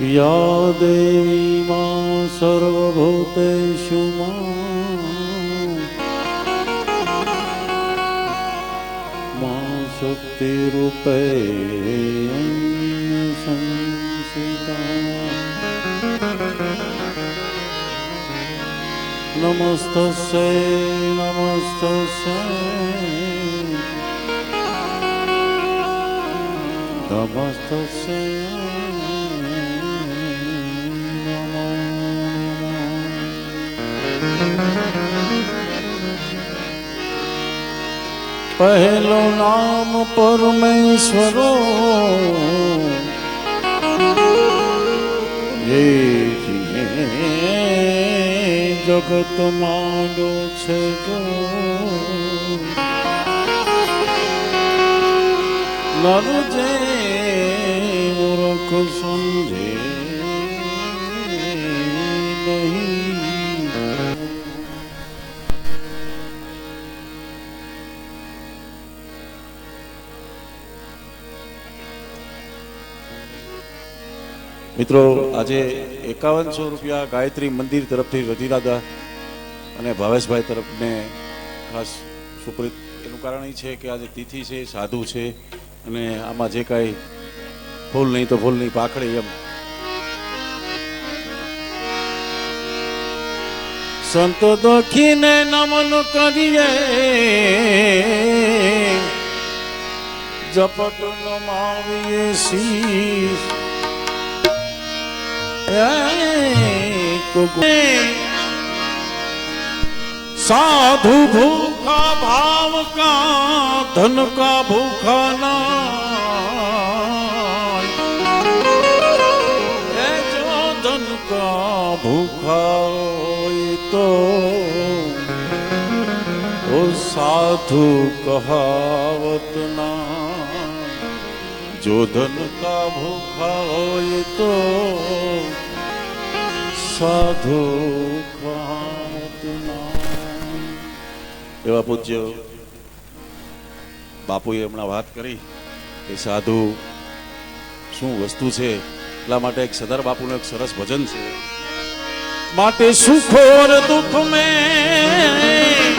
या देवी मां सर्वभूतेषु मां शक्तिरूपेण संस्थिता नमस्तस्यै नमस्तस्यै नमस्तस्यै पहलो नाम परमेश्वरो ये जगत मांडो छे जो नर जे मूर्ख समझे नहीं। મિત્રો આજે 5100 રૂપિયા ગાયત્રી મંદિર તરફથી રતિદાદા અને ભાવેશભાઈ તરફને ખાસ સુપ્રિત. એનું કારણ એ છે કે આજે તિથિ છે, સાધુ છે અને આમાં જે કાંઈ ફૂલ નહીં તો ફૂલની પાખડી એમ. સંત દોખીને નમન કરીએ જપટ નમાવીએ શીશ साधु भूखा भाव का धन का भूखा ना जो धन का भूखा तो वो साधु कहावत ना जो धन का भूखा होए तो साधु कहावत ना. એવા પૂજ્ય બાપુએ હમણાં વાત કરી કે સાધુ શું વસ્તુ છે, એટલા માટે એક સરદાર બાપુનું એક સરસ ભજન છે. માટે સુખોર દુઃખ મેં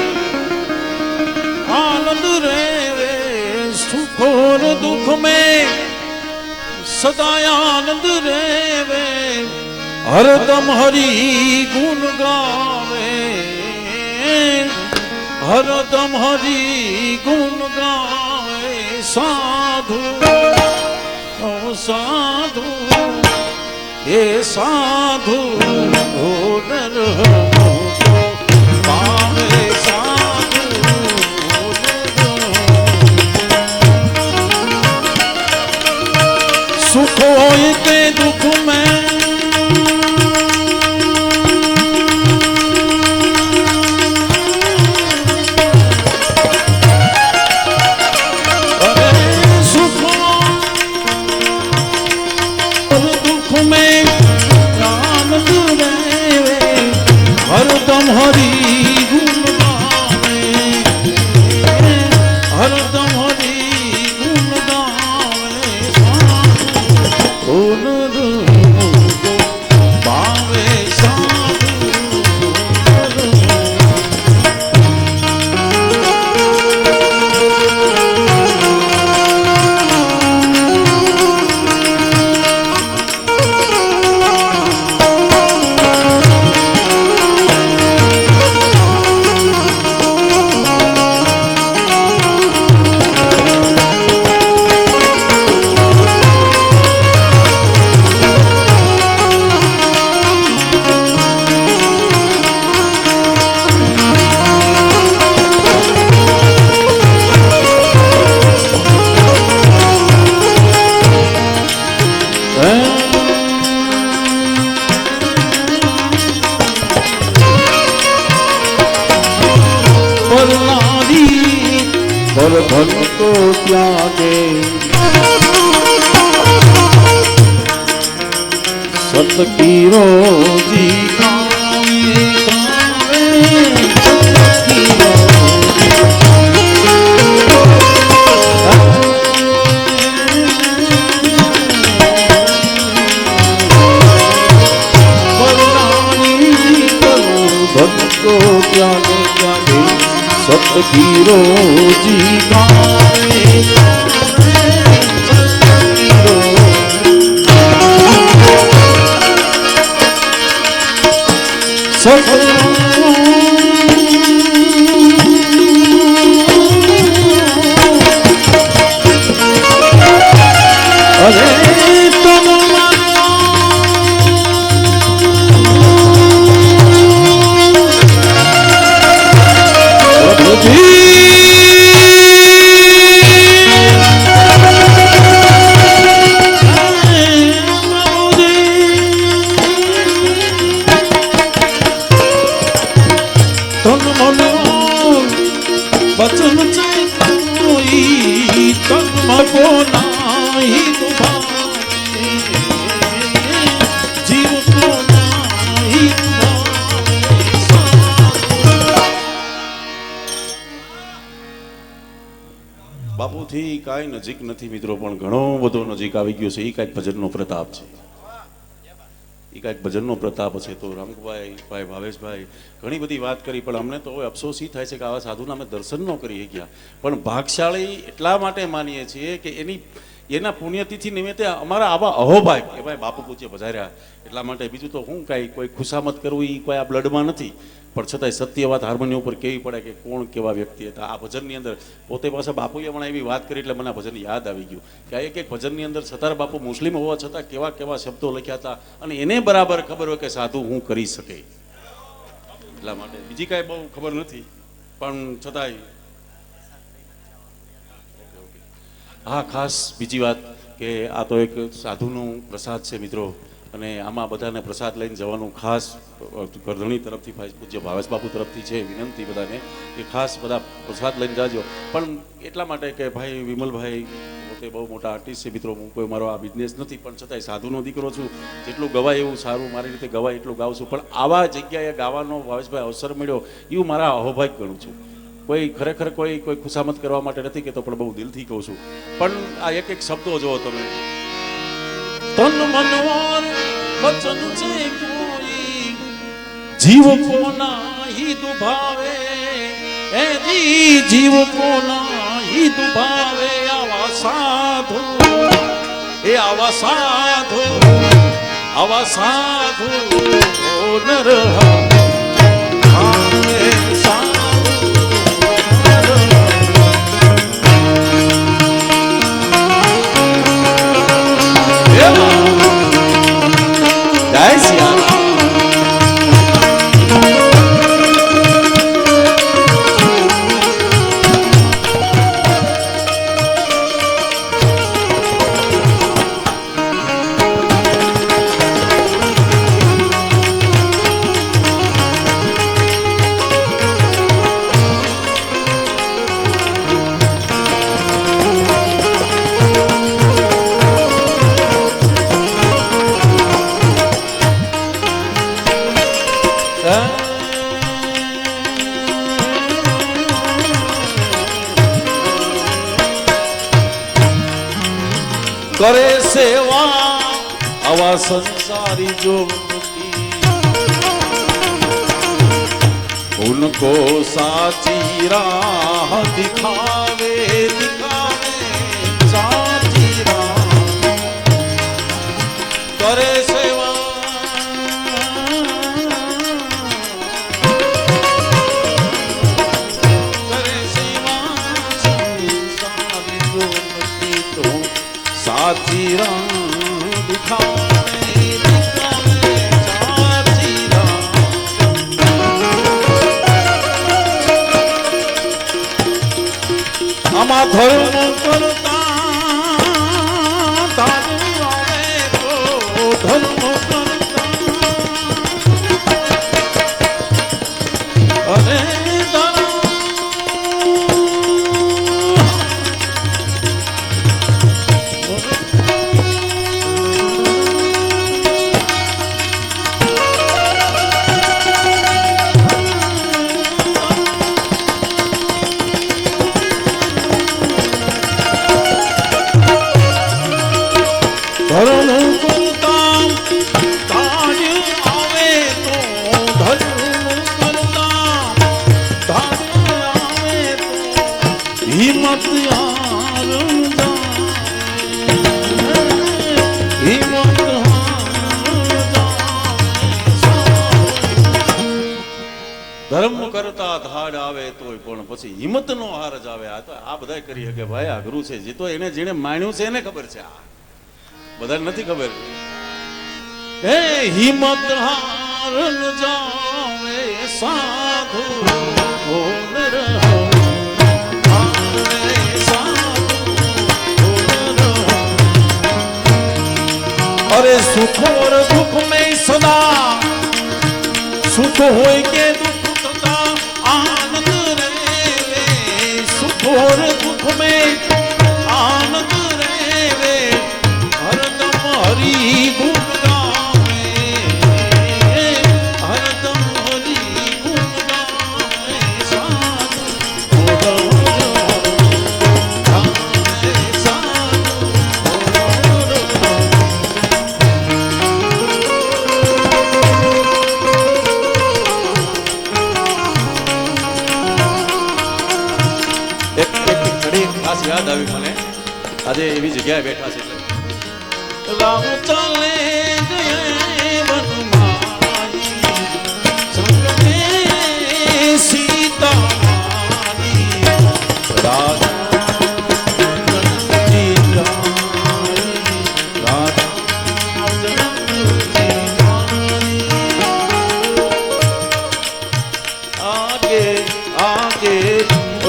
આનંદ રે सुखोर दुख में सदा आनंद रेवे हरदम हरि गुण गावे हरदम हरि गुण गावे साधु ओ साधु ये साधु भोदर पावे साधु सुख होए के दुख में सुख और दुख में आनंद रेवे हरदम हरि गुण गावे हरदम हरि गुण गावे ફકીરો જી ગાવે ભક્તો ત્યાને ત્યાને સતગીરો જી ગાવે बचन कोई तन मको नाही जीव को नाही બાપુથી કાંઈ નજીક નથી મિત્રો, પણ ઘણો બધો નજીક આવી ગયો છે. એ કાંઈક ભજનનો પ્રતાપ છે, એ કાંઈક ભજનનો પ્રતાપ છે. તો રામકુભાઈ ભાઈ ભાવેશભાઈ ઘણી બધી વાત કરી, પણ અમને તો અફસોસ એ થાય છે કે આવા સાધુના અમે દર્શન ન કરી ગયા. પણ ભાગશાળી એટલા માટે માનીએ છીએ કે એના પુણ્યતિથિ નિમિત્તે અમારા આવા અહોભાઈ કે ભાઈ બાપુ પૂજ્ય પધાર્યા એટલા માટે. બીજું તો હું કાંઈ કોઈ ખુશામત કરવું એ કોઈ આ બ્લડમાં નથી, પણ છતાંય સત્ય વાત હાર્મોનિયમ ઉપર કહેવી પડે કે કોણ કેવા વ્યક્તિ હતા. આ ભજનની અંદર પોતે પાછા બાપુએ હમણાં એવી વાત કરી એટલે મને આ ભજન યાદ આવી ગયું કે આ એક ભજનની અંદર સતાર બાપુ મુસ્લિમ હોવા છતાં કેવા કેવા શબ્દો લખ્યા હતા, અને એને બરાબર ખબર હોય કે સાધુ હું કરી શકે. એટલા માટે બીજી કાંઈ બહુ ખબર નથી, પણ છતાંય હા ખાસ બીજી વાત કે આ તો એક સાધુનો પ્રસાદ છે મિત્રો, અને આમાં બધાને પ્રસાદ લઈને જવાનું ખાસ ગરધણી તરફથી પૂજ્ય ભાવેશ બાપુ તરફથી છે વિનંતી બધાને કે ખાસ બધા પ્રસાદ લઈને જાજો. પણ એટલા માટે કે ભાઈ વિમલભાઈ પોતે બહુ મોટા આર્ટિસ્ટ છે મિત્રો, હું કોઈ મારો આ બિઝનેસ નથી, પણ છતાંય સાધુનો દીકરો છું. જેટલું ગવાય એવું સારું મારી રીતે ગવાય એટલું ગાઉં છું, પણ આવા જગ્યાએ ગાવાનો ભાવેશભાઈ અવસર મળ્યો એવું મારા અહોભાગ્ય ગણું છું. કોઈ ખરેખર કોઈ ખુશામત કરવા માટે નથી કહેતો, પણ બહુ દિલથી કહું છું. પણ આ એક એક શબ્દો જુઓ તમે, તન મનવાન વચન છે કોઈ જીવ કો નાહી દુભાવે, એ જીવ કો નાહી દુભાવે. આવા સાધુ એ આવા સાધુ નર करे सेवा आवा संसारी जो उनको साची राह दिखावे साची राह करे सेवा साची राह दिखावे साची राह आमा धर्म करता तारू आवे तो धर्म करता अरे કરતા થાળ આવે તોય પણ પછી હિંમતનો હાર જ આવે. આ તો આ બધા કરી શકે ભાઈ, અઘરું છે. જે તો એને જેને માણ્યું છે એને ખબર છે, આ બધાને નથી ખબર. હે હિંમત હાર ન જાવે સાધુ બોલ રહો, अरे सुख और दुख में सदा सुख होय के दुख तथा आनंद रेवे, सुख और दुख में आनंद रेवे, हरदम हरि गुण गावे, हरदम हरि गुण गावे साधु યાદ આવી મને. આજે એવી જગ્યાએ બેઠા છે. રામ ચાલે ગયે વનમાલી, સંગ મેં સીતા મારી, રાધા જનકજી જાની, રાધા જનકજી જાની. आगे आगे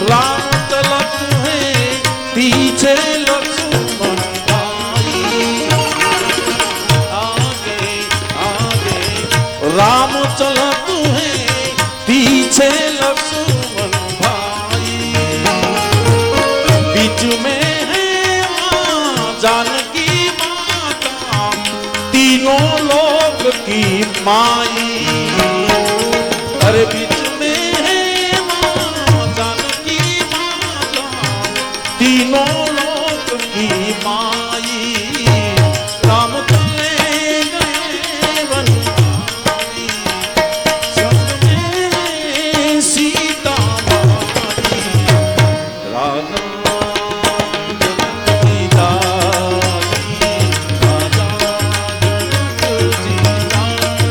राम चलत है, पीछे लक्ष्मण भाई, आगे आगे राम चलत है, पीछे लक्ष्मण भाई, बीच में है मां जानकी माता, तीनों लोक की माई. अरे बीच में है मां जानकी माता, तीनों लोक की माई. राम चले गए वनमाली, संग में सीता माई, राधा जनकजी जानी, राधा जनकजी जानी.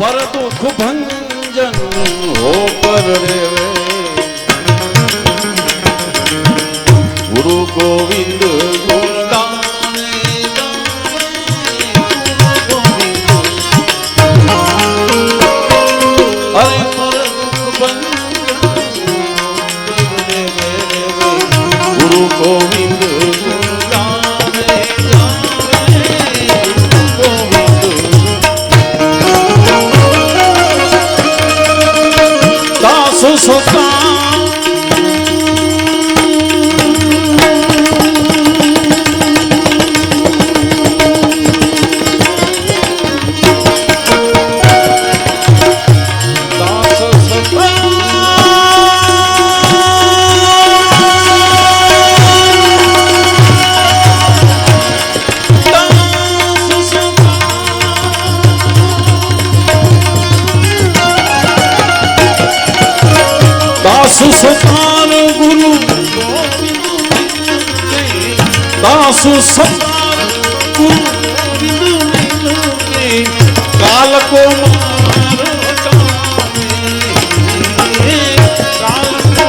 पर दुख भंजन हो पर रेवे, गुरु गोविंद गुण गावे अरे पर दुख भंजन गुरु गोविंद गुण गावे दास सता सतार गुरु दासु सतार गुरु गोविंद काल को मार काल को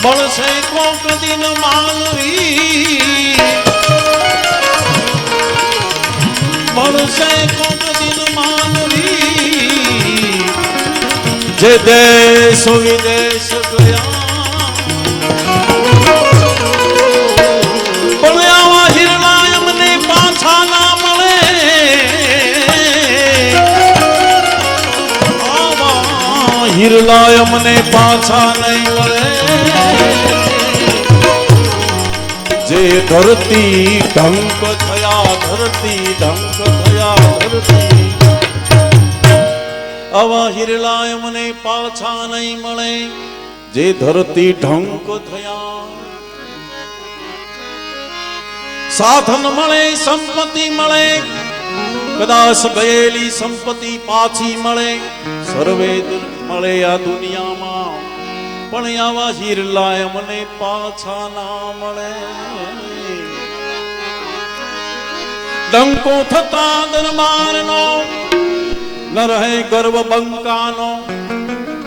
મળશે કોક દિન માનવી, મળશે કોક દિન માનવી, જે દેશ વિદેશ ગયા પણ આવા હિરણા અમને પાછા ના મળે, આવા હિરણા અમને પાછા નહીં મળે, જે ધરતી ઢંક થયા, ધરતી ઢંક થયા, ધરતી આવા હિરલા મને પાછા નહીં મળે, જે ધરતી ઢંક થયા. સાધન મળે, સંપત્તિ મળે, કદાચ ગયેલી સંપત્તિ પાછી મળે, સર્વે મળે આ દુનિયામાં, પણ આવા હિરલા મને પાછા ના મળે. ડંકો થતા દરબારનો ન રહે ગર્વ બંકાનો,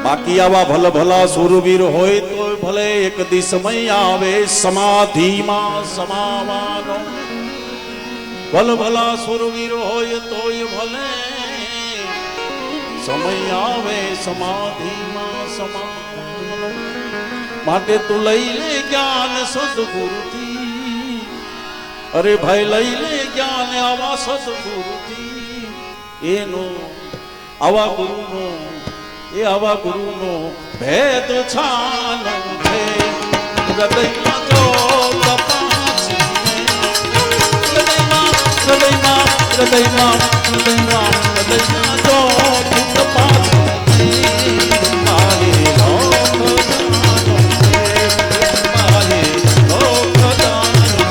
બાકી આવા ભલ ભલા સુરવીર હોય તો ભલે એક દી સમય આવે સમાધિમાં સમાવાનો, ભલ ભલા સુરવીર હોય તોય ભલે સમય આવે સમાધિમાં સમાવાનો. માટે તું લઈ લે જ્ઞાન સદગુરુથી, અરે ભાઈ લઈ લે જ્ઞાન આવા સદગુરુથી, એનો આવા ગુરુનો એ આવા ગુરુનો ભેદ છાનો છે. હૃદયમાં જો તપાસી, હૃદયમાં હૃદયમાં હૃદયમાં હૃદયમાં હૃદયમાં જો તપાસી, મારે લોક જાનો છે, મારે લોક જાનો.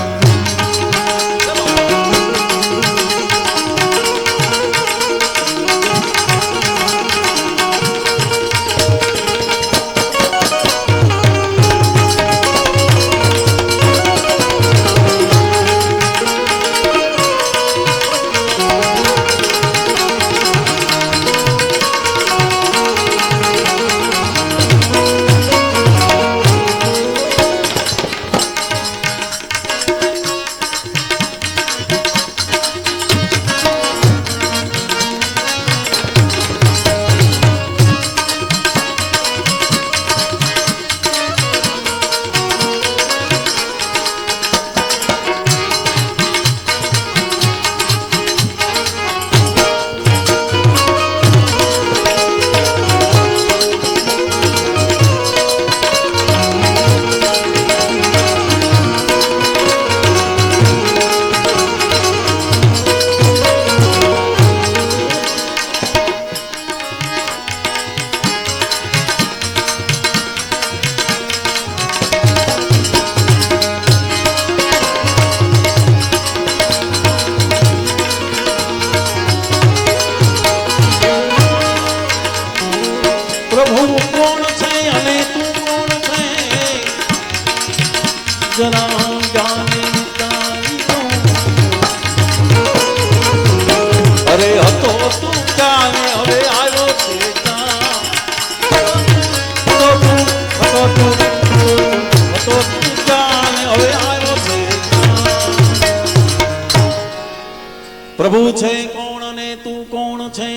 પ્રભુ છે કોણ ને તું કોણ છે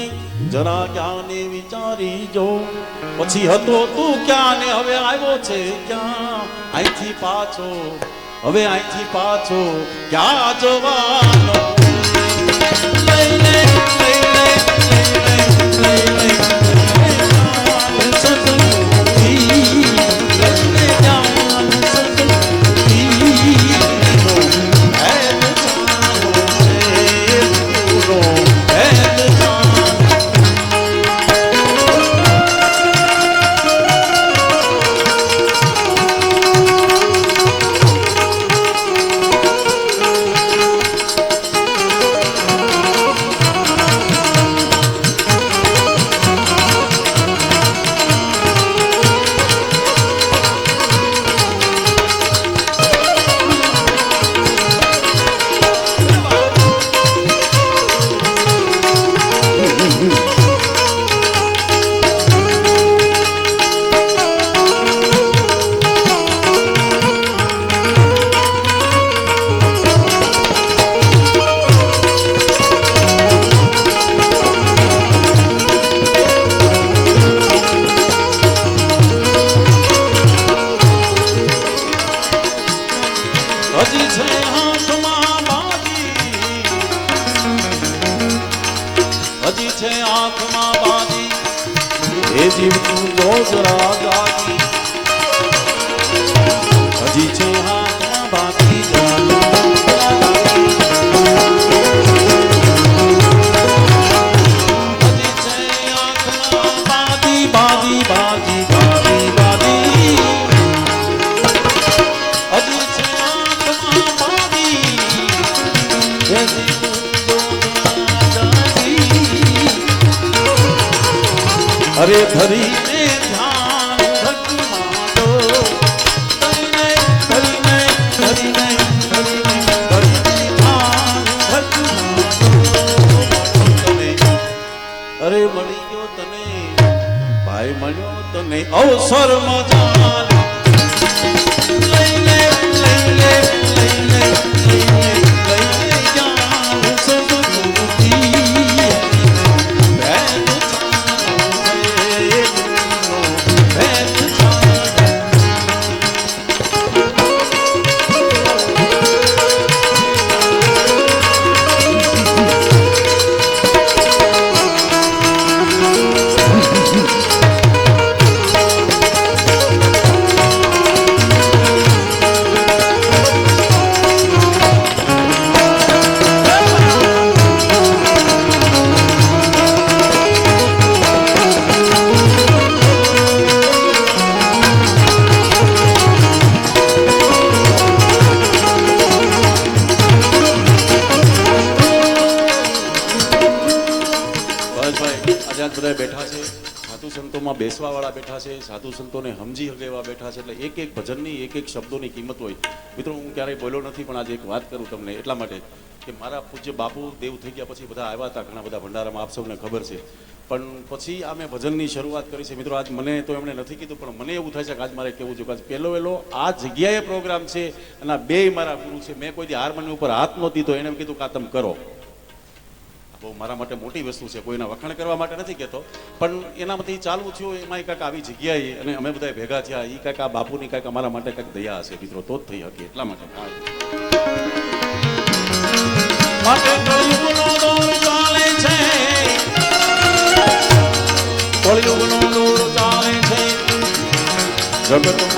જરા જ્ઞાને વિચારી જો, પછી હતો તું ક્યાં ને હવે આવ્યો છે ક્યાં, અહીંથી પાછો હવે અહીંથી પાછો ક્યાં જવાનો. લઈ લે લઈ લે લઈ લે લઈ લે જીવતું જોજ રાજાજી હજી છે હાથમાં બાકી જાનું બાજી બાજી બાજી બાજી હજી છે આંખમાં બાજી અરે ભરીને ધ્યાન ધકમાં દો ભરીને ભરીને ભરીને ભરીને ભરીને ધ્યાન ધકમાં દો અરે મળી ગયો તને ભાઈ મળ્યો તને અવસર મજાલ લઈને લઈને લઈને લઈને લઈને જાઉં સદગુરુજી ભેટ બેઠા છે સાધુ સંતોમાં બેસવા વાળા બેઠા છે સાધુ સંતોને સમજી શકે એવા બેઠા છે એટલે એક એક ભજનની એક એક શબ્દોની કિંમત હોય મિત્રો હું ક્યારેય બોલ્યો નથી પણ આજે એક વાત કરું તમને એટલા માટે કે મારા પૂજ્ય બાપુ દેવ થઈ ગયા પછી બધા આવ્યા હતા ઘણા બધા ભંડારામાં આપ સૌને ખબર છે પણ પછી આ મેં ભજનની શરૂઆત કરી છે મિત્રો આજ મને તો એમણે નથી કીધું પણ મને એવું થાય છે કે આજ મારે કેવું છે કે આજ પહેલો આ જગ્યાએ પ્રોગ્રામ છે અને આ બે મારા ગુરુ છે મેં કોઈ દી હારમોનિયમ ઉપર હાથ નહોતી તો એને કીધું કે આ તમે કરો બહુ મારા માટે મોટી વસ્તુ છે કોઈના વખાણ કરવા માટે નથી કહેતો પણ એનામાંથી ચાલવું થયું એમાં કાંઈક આવી જગ્યાએ અને અમે બધા ભેગા થયા એ કાંઈક આ બાપુની કાંઈક અમારા માટે કાંઈક દયા હશે મિત્રો તો જ થઈ શકે એટલા માટે કળિયુગનો દોર ચાલે છે કળિયુગનો દોર ચાલે છે જગતમાં